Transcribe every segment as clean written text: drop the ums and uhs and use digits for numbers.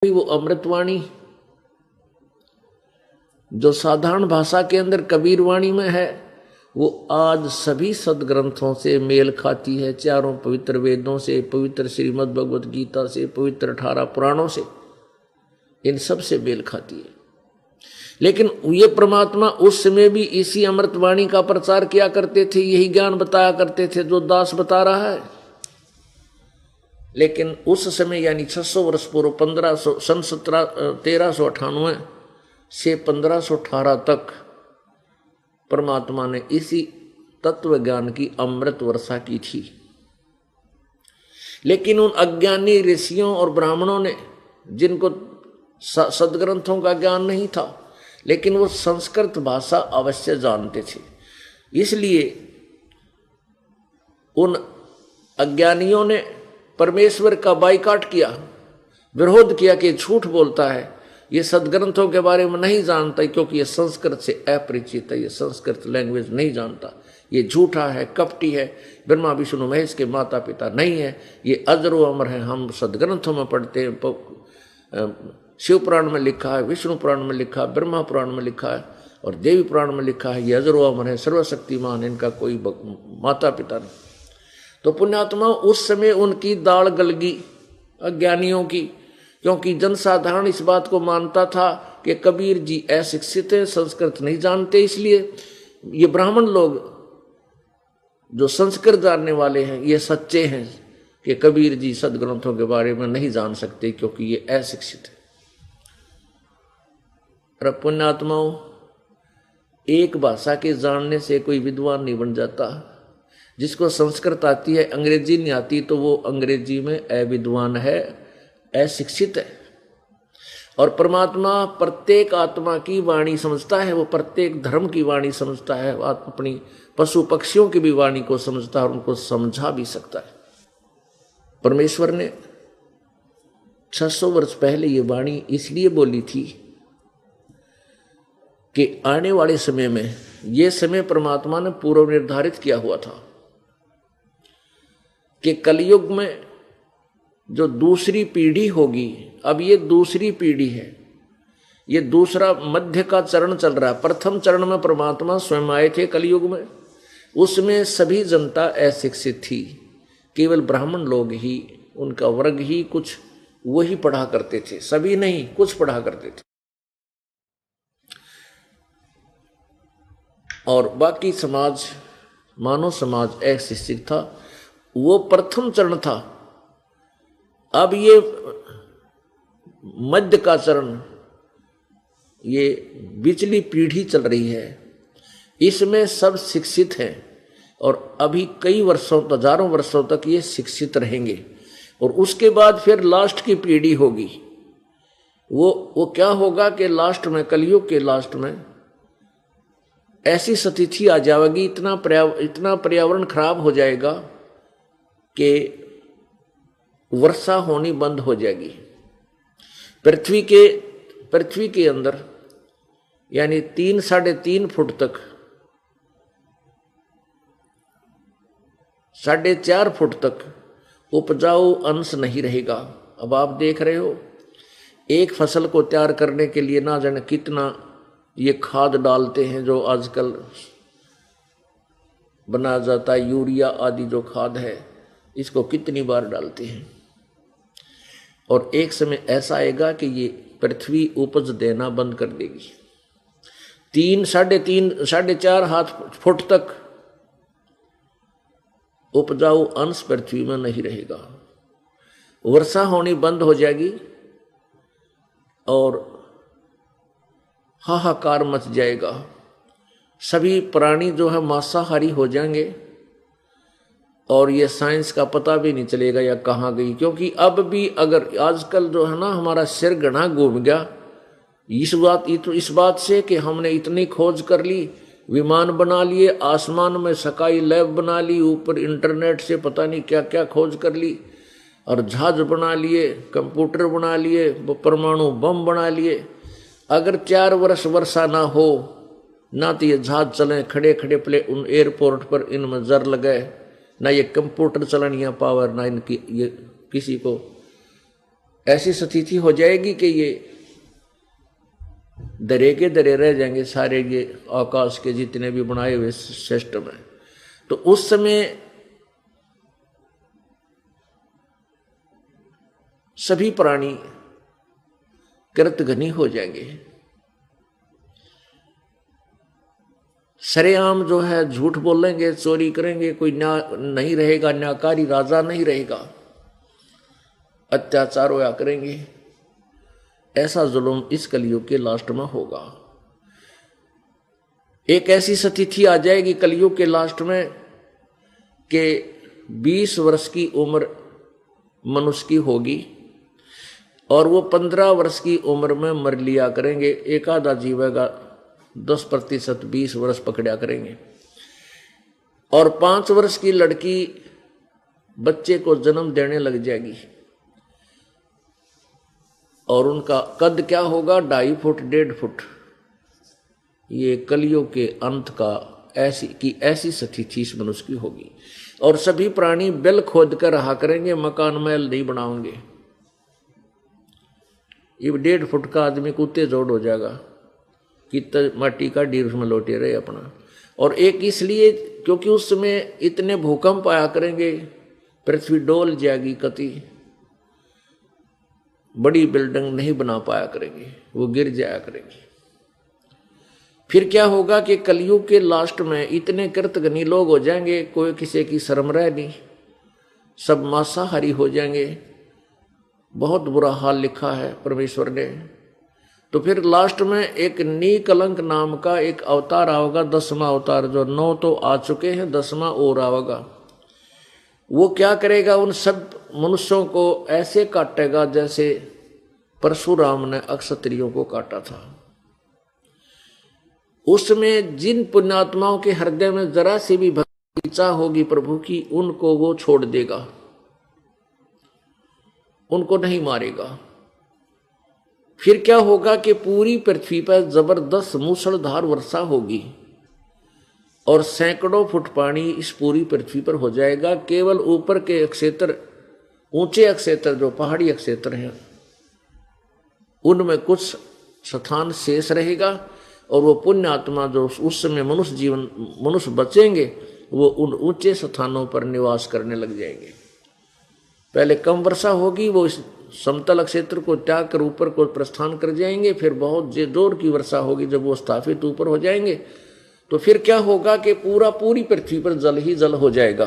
वो अमृतवाणी जो साधारण भाषा के अंदर कबीर वाणी में है, वो आज सभी सदग्रंथों से मेल खाती है। चारों पवित्र वेदों से, पवित्र श्रीमद् भगवत गीता से, पवित्र 18 पुराणों से, इन सब से मेल खाती है। लेकिन ये परमात्मा उस समय भी इसी अमृतवाणी का प्रचार किया करते थे, यही ज्ञान बताया करते थे जो दास बता रहा है। लेकिन उस समय यानी 600 वर्ष पूर्व 1398 से 1518 तक परमात्मा ने इसी तत्व ज्ञान की अमृत वर्षा की थी। लेकिन उन अज्ञानी ऋषियों और ब्राह्मणों ने, जिनको सदग्रंथों का ज्ञान नहीं था, लेकिन वो संस्कृत भाषा अवश्य जानते थे, इसलिए उन अज्ञानियों ने परमेश्वर का बाइकाट किया, विरोध किया कि झूठ बोलता है, ये सदग्रंथों के बारे में नहीं जानता, क्योंकि ये संस्कृत से अपरिचित है, ये संस्कृत लैंग्वेज नहीं जानता, ये झूठा है, कपटी है, ब्रह्मा विष्णु महेश के माता पिता नहीं है, ये अजरो अमर है। हम सदग्रंथों में पढ़ते हैं, शिव पुराण में लिखा है, विष्णु पुराण में लिखा है, ब्रह्मा पुराण में लिखा है और देवी पुराण में लिखा है, ये अजरो अमर है, सर्वशक्तिमान, इनका कोई माता पिता नहीं। तो पुण्यात्मा उस समय उनकी दाढ़ गलगी अज्ञानियों की, क्योंकि जनसाधारण इस बात को मानता था कि कबीर जी अशिक्षित है, संस्कृत नहीं जानते, इसलिए ये ब्राह्मण लोग जो संस्कृत जानने वाले हैं ये सच्चे हैं कि कबीर जी सदग्रंथों के बारे में नहीं जान सकते, क्योंकि ये अशिक्षित है। और पुण्यात्माओं, एक भाषा के जानने से कोई विद्वान नहीं बन जाता। जिसको संस्कृत आती है, अंग्रेजी नहीं आती, तो वो अंग्रेजी में अविद्वान है, अशिक्षित है। और परमात्मा प्रत्येक आत्मा की वाणी समझता है, वो प्रत्येक धर्म की वाणी समझता है, अपनी पशु पक्षियों की भी वाणी को समझता है और उनको समझा भी सकता है। परमेश्वर ने 600 वर्ष पहले ये वाणी इसलिए बोली थी कि आने वाले समय में, ये समय परमात्मा ने पूर्व निर्धारित किया हुआ था कि कलयुग में जो दूसरी पीढ़ी होगी, अब ये दूसरी पीढ़ी है, ये दूसरा मध्य का चरण चल रहा है। प्रथम चरण में परमात्मा स्वयं आए थे कलयुग में, उसमें सभी जनता अशिक्षित थी, केवल ब्राह्मण लोग ही, उनका वर्ग ही कुछ वही पढ़ा करते थे, सभी नहीं, कुछ पढ़ा करते थे, और बाकी समाज, मानव समाज अशिक्षित था। वो प्रथम चरण था। अब ये मध्य का चरण, ये बिचली पीढ़ी चल रही है, इसमें सब शिक्षित हैं और अभी कई वर्षों, हजारों वर्षों तक ये शिक्षित रहेंगे। और उसके बाद फिर लास्ट की पीढ़ी होगी, वो क्या होगा कि लास्ट में, कलयुग के लास्ट में ऐसी स्थिति आ जाएगी, इतना पर्यावरण खराब हो जाएगा कि वर्षा होनी बंद हो जाएगी। पृथ्वी के अंदर यानी 3-3.5 फुट तक, 4.5 फुट तक उपजाऊ अंश नहीं रहेगा। अब आप देख रहे हो, एक फसल को तैयार करने के लिए ना जाने कितना ये खाद डालते हैं, जो आजकल बनाया जाता है, यूरिया आदि जो खाद है, इसको कितनी बार डालते हैं। और एक समय ऐसा आएगा कि ये पृथ्वी उपज देना बंद कर देगी। 3-4 फुट तक उपजाऊ अंश पृथ्वी में नहीं रहेगा, वर्षा होनी बंद हो जाएगी और हाहाकार मच जाएगा। सभी प्राणी जो है मांसाहारी हो जाएंगे और ये साइंस का पता भी नहीं चलेगा या कहाँ गई। क्योंकि अब भी अगर आजकल जो है ना, हमारा सिर घना घूम गया इस बात से कि हमने इतनी खोज कर ली, विमान बना लिए, आसमान में स्काई लैब बना ली, ऊपर इंटरनेट से पता नहीं क्या क्या खोज कर ली, और जहाज बना लिए, कंप्यूटर बना लिए, परमाणु बम बना लिए। अगर 4 वर्ष वर्षा ना हो, ना तो ये जहाज चले खड़े खड़े प्ले उन एयरपोर्ट पर, इनमें जर लगे, ना ये कंप्यूटर चलन या पावर, ना इनकी ये किसी को ऐसी स्थिति हो जाएगी कि ये दरे के दरे रह जाएंगे सारे ये आकाश के जितने भी बनाए हुए सिस्टम है। तो उस समय सभी प्राणी कृतघ्नी हो जाएंगे। सरेआम जो है झूठ बोलेंगे, चोरी करेंगे, कोई न्याय नहीं रहेगा, न्यायकारी राजा नहीं रहेगा, अत्याचार होया करेंगे। ऐसा जुल्म इस कलयुग के लास्ट में होगा। एक ऐसी स्थिति आ जाएगी कलयुग के लास्ट में कि 20 वर्ष की उम्र मनुष्य की होगी और वो 15 वर्ष की उम्र में मर लिया करेंगे। एक आधा जीवेगा, 10% 20 वर्ष पकड़ा करेंगे। और 5 वर्ष की लड़की बच्चे को जन्म देने लग जाएगी और उनका कद क्या होगा, 2.5 फुट 1.5 फुट। ये कलियुग के अंत का ऐसी स्थिति इस मनुष्य की होगी। और सभी प्राणी बिल खोद कर रहा करेंगे, मकान महल नहीं बनाओगे। ये 1.5 फुट का आदमी कुत्ते जोड़ हो जाएगा कि माटी का डीर में लौटे रहे अपना। और एक इसलिए क्योंकि उस समय इतने भूकंप आया करेंगे, पृथ्वी डोल जाएगी, कति बड़ी बिल्डिंग नहीं बना पाया करेंगे, वो गिर जाया करेंगी। फिर क्या होगा कि कलयुग के लास्ट में इतने कृतघ्नी लोग हो जाएंगे, कोई किसी की शर्म रह नहीं, सब मांसाहारी हो जाएंगे। बहुत बुरा हाल लिखा है परमेश्वर ने। तो फिर लास्ट में एक नीकलंक नाम का एक अवतार आओगा, 10वां अवतार, जो 9 तो आ चुके हैं, 10वां और आएगा। वो क्या करेगा, उन सब मनुष्यों को ऐसे काटेगा जैसे परशुराम ने अक्षत्रियों को काटा था। उसमें जिन पुण्यात्माओं के हृदय में जरा सी भी भक्ति इच्छा होगी प्रभु की, उनको वो छोड़ देगा, उनको नहीं मारेगा। फिर क्या होगा कि पूरी पृथ्वी पर जबरदस्त मूसलाधार वर्षा होगी और सैकड़ों फुट पानी इस पूरी पृथ्वी पर हो जाएगा। केवल ऊपर के क्षेत्र, ऊंचे अक्षेत्र जो पहाड़ी अक्षेत्र हैं, उनमें कुछ स्थान शेष रहेगा और वो पुण्य आत्मा जो उस समय मनुष्य बचेंगे, वो उन ऊंचे स्थानों पर निवास करने लग जाएंगे। पहले कम वर्षा होगी, वो इस समतल क्षेत्र को त्याग कर ऊपर को प्रस्थान कर जाएंगे। फिर बहुत जोर की वर्षा होगी, जब वो स्थापित ऊपर हो जाएंगे तो फिर क्या होगा कि पूरी पृथ्वी पर जल ही जल हो जाएगा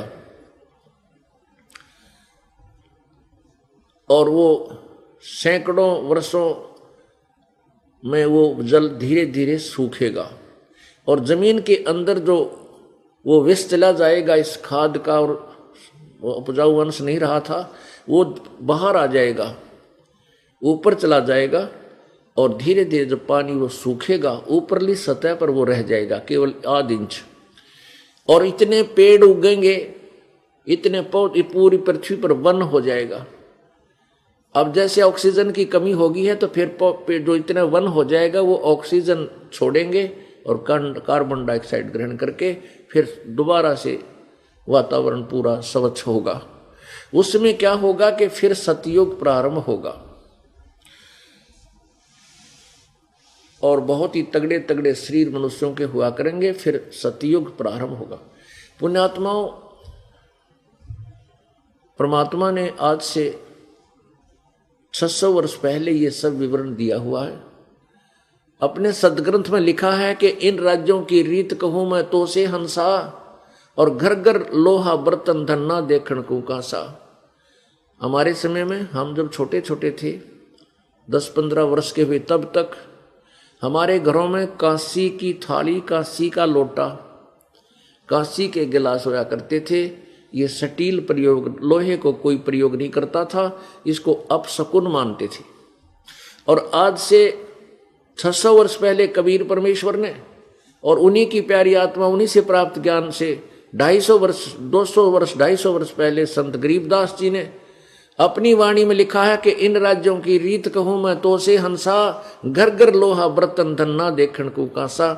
और वो सैकड़ों वर्षों में वो जल धीरे धीरे सूखेगा और जमीन के अंदर जो वो विष चला जाएगा इस खाद का, और वो उपजाऊ अंश नहीं रहा था, वो बाहर आ जाएगा, ऊपर चला जाएगा और धीरे धीरे जब पानी वो सूखेगा, ऊपरली सतह पर वो रह जाएगा केवल आध इंच। और इतने पेड़ उगेंगे, इतने पौधे, पूरी पृथ्वी पर वन हो जाएगा। अब जैसे ऑक्सीजन की कमी होगी है तो फिर जो इतना वन हो जाएगा वो ऑक्सीजन छोड़ेंगे और कार्बन डाइऑक्साइड ग्रहण करके फिर दोबारा से वातावरण पूरा स्वच्छ होगा। उसमें क्या होगा कि फिर सतयुग प्रारंभ होगा और बहुत ही तगड़े तगड़े शरीर मनुष्यों के हुआ करेंगे। फिर सतयुग प्रारंभ होगा। पुण्यात्माओं, परमात्मा ने आज से 600 वर्ष पहले ये सब विवरण दिया हुआ है। अपने सदग्रंथ में लिखा है कि इन राज्यों की रीत कहूं मैं तो से हंसा, और घर घर लोहा बर्तन धन्ना देखण को कासा। हमारे समय में हम जब छोटे छोटे थे, 10-15 वर्ष के हुए, तब तक हमारे घरों में कांसी की थाली, कांसी का लोटा, कांसी के गिलास होया करते थे। ये स्टील प्रयोग, लोहे को कोई प्रयोग नहीं करता था, इसको अपशकुन मानते थे। और आज से 600 वर्ष पहले कबीर परमेश्वर ने और उन्हीं की प्यारी आत्मा, उन्हीं से प्राप्त ज्ञान से 250 वर्ष 250 वर्ष पहले संत गरीबदास जी ने अपनी वाणी में लिखा है कि इन राज्यों की रीत कहूं मैं तो से हंसा, घर घर लोहा बर्तन धन्ना देखण को कांसा।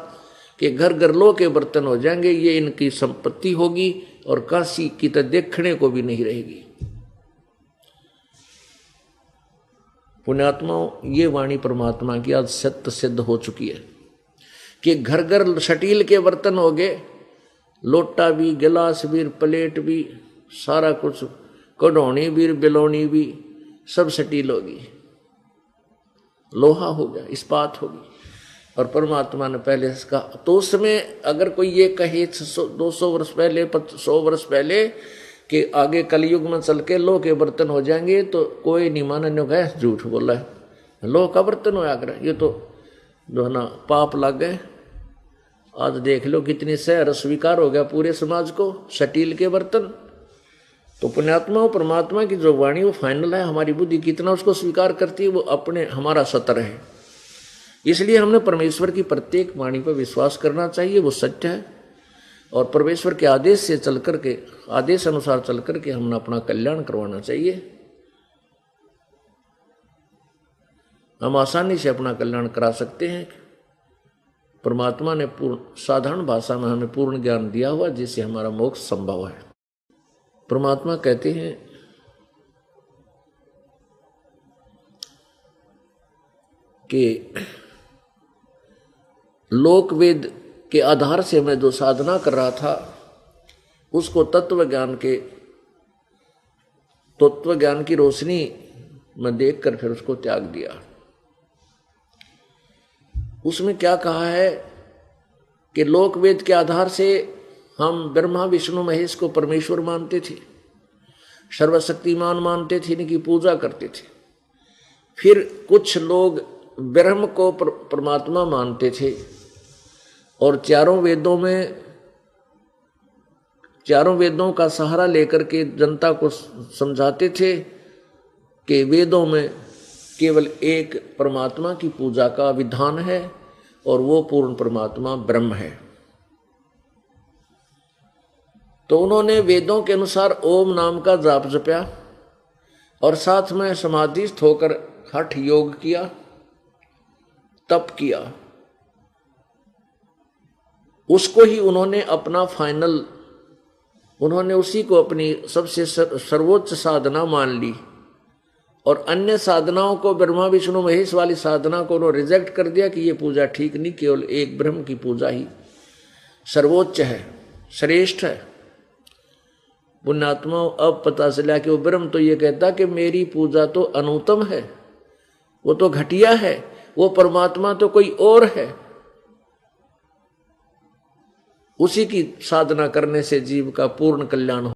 कि घर घर लोह के बर्तन हो जाएंगे, ये इनकी संपत्ति होगी और कांसी की तो देखने को भी नहीं रहेगी। पुण्यात्माओं, ये वाणी परमात्मा की आज सत्य सिद्ध हो चुकी है कि घर घर स्टील के बर्तन हो गए, लोटा भी, गिलास भी, प्लेट भी, सारा कुछ, कढ़ौनी भी, बिलौनी भी, सब स्टील होगी, लोहा हो गया, इस्पात होगी। और परमात्मा ने पहले इसका, तो उसमें अगर कोई ये कहे 200 वर्ष पहले, 100 वर्ष पहले कि आगे कलयुग में चल के लोह के बर्तन हो जाएंगे, तो कोई नहीं मानने का, झूठ बोला है, लोह का बर्तन होया कर, ये तो जो है ना पाप लग गए। आज देख लो कितनी सहर स्वीकार हो गया पूरे समाज को स्टील के बर्तन। तो पुण्यात्मा परमात्मा की जो वाणी वो फाइनल है, हमारी बुद्धि कितना उसको स्वीकार करती है वो अपने हमारा सतर है। इसलिए हमने परमेश्वर की प्रत्येक वाणी पर विश्वास करना चाहिए, वो सत्य है, और परमेश्वर के आदेश से चल करके, आदेश अनुसार चल करके हमने अपना कल्याण करवाना चाहिए। हम आसानी से अपना कल्याण करा सकते हैं। परमात्मा ने पूर्ण साधारण भाषा में हमें पूर्ण ज्ञान दिया हुआ, जिससे हमारा मोक्ष संभव है। परमात्मा कहते हैं कि लोक वेद के आधार से मैं जो साधना कर रहा था उसको तत्व ज्ञान की रोशनी में देखकर फिर उसको त्याग दिया। उसमें क्या कहा है कि लोक वेद के आधार से हम ब्रह्मा विष्णु महेश को परमेश्वर मानते थे, सर्वशक्तिमान मानते थे, इनकी पूजा करते थे। फिर कुछ लोग ब्रह्म को परमात्मा मानते थे और चारों वेदों का सहारा लेकर के जनता को समझाते थे कि वेदों में केवल एक परमात्मा की पूजा का विधान है और वो पूर्ण परमात्मा ब्रह्म है। तो उन्होंने वेदों के अनुसार ओम नाम का जाप जपया और साथ में समाधिस्थ होकर हठ योग किया, तप किया। उसको ही उन्होंने अपना फाइनल, उन्होंने उसी को अपनी सबसे सर्वोच्च साधना मान ली और अन्य साधनाओं को, ब्रह्मा विष्णु महेश वाली साधना को उन्होंने रिजेक्ट कर दिया कि ये पूजा ठीक नहीं, केवल एक ब्रह्म की पूजा ही सर्वोच्च है, श्रेष्ठ है। पुण्यात्मा अब पता चला कि वो ब्रह्म तो ये कहता कि मेरी पूजा तो अनुत्तम है, वो तो घटिया है, वो परमात्मा तो कोई और है। उसी की साधना करने से जीव का पूर्ण कल्याण हो।